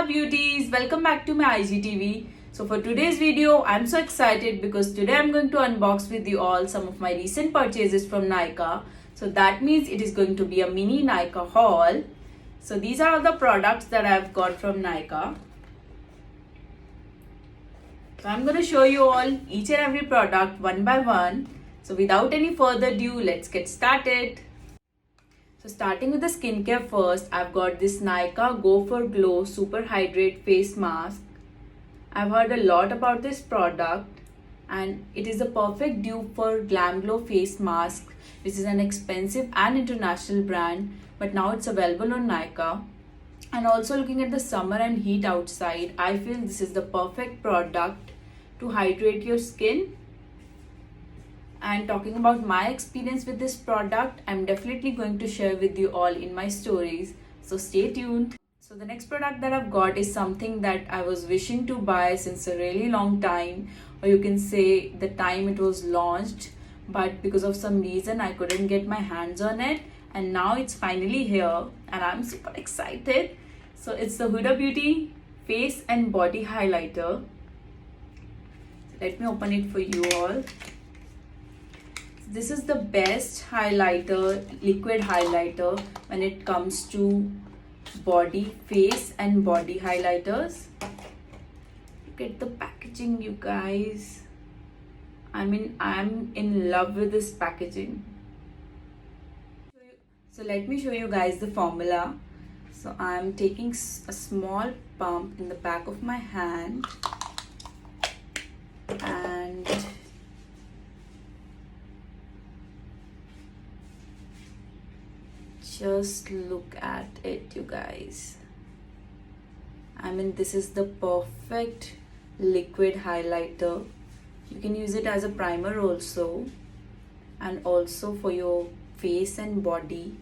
beauties, welcome back to my IGTV. So for today's video, I'm so excited because today I'm going to unbox with you all some of my recent purchases from Nykaa. So that means it is going to be a mini Nykaa haul. So these are all the products that I've got from Nykaa. So I'm going to show you all each and every product one by one. So without any further ado, let's get started. So starting with the skincare first, I've got this Nykaa Go For Glow Super Hydrate Face Mask. I've heard a lot about this product and it is a perfect dupe for Glam Glow Face Mask, which is an expensive and international brand, but now it's available on Nykaa. And also looking at the summer and heat outside, I feel this is the perfect product to hydrate your skin. And talking about my experience with this product, I'm definitely going to share with you all in my stories. So stay tuned. So the next product that I've got is something that I was wishing to buy since a really long time, or you can say the time it was launched, but because of some reason I couldn't get my hands on it, and now it's finally here and I'm super excited. So it's the Huda Beauty Face and Body Highlighter. Let me open it for you all. This is the best highlighter, liquid highlighter when it comes to body, face and body highlighters. Look at the packaging, you guys. I'm in love with this packaging. So let me show you guys the formula. So I'm taking a small pump in the back of my hand and just look at it, you guys. This is the perfect liquid highlighter. You can use it as a primer also, and also for your face and body.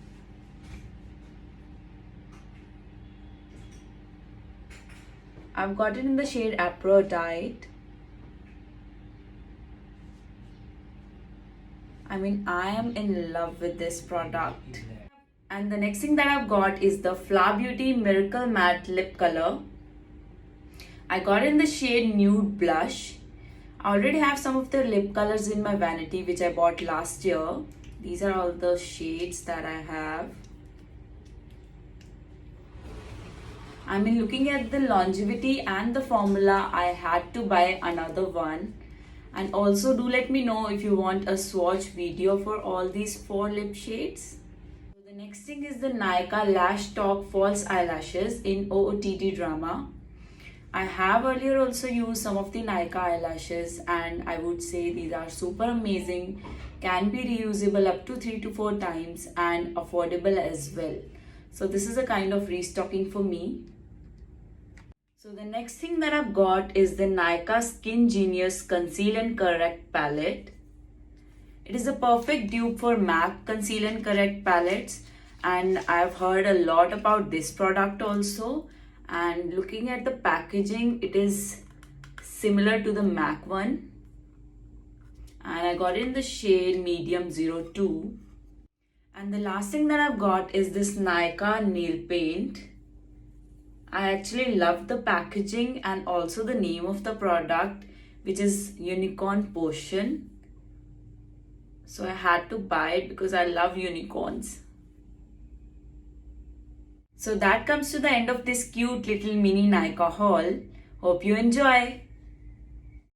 I've got it in the shade Aphrodite. I am in love with this product. And the next thing that I've got is the Flower Beauty Miracle Matte Lip Color. I got it in the shade Nude Blush. I already have some of the lip colors in my vanity which I bought last year. These are all the shades that I have. Looking at the longevity and the formula, I had to buy another one. And also do let me know if you want a swatch video for all these 4 lip shades. The next thing is the Nykaa Lash Talk False Eyelashes in OOTD Drama. I have earlier also used some of the Nykaa eyelashes and I would say these are super amazing, can be reusable up to 3 to 4 times and affordable as well. So this is a kind of restocking for me. So the next thing that I've got is the Nykaa Skin Genius Conceal and Correct Palette. It is a perfect dupe for MAC Conceal and Correct palettes, and I've heard a lot about this product also. And looking at the packaging, it is similar to the MAC one. And I got it in the shade Medium 02. And the last thing that I've got is this Nykaa Nail Paint. I actually love the packaging and also the name of the product, which is Unicorn Potion. So I had to buy it because I love unicorns. So that comes to the end of this cute little mini Nykaa haul. Hope you enjoy.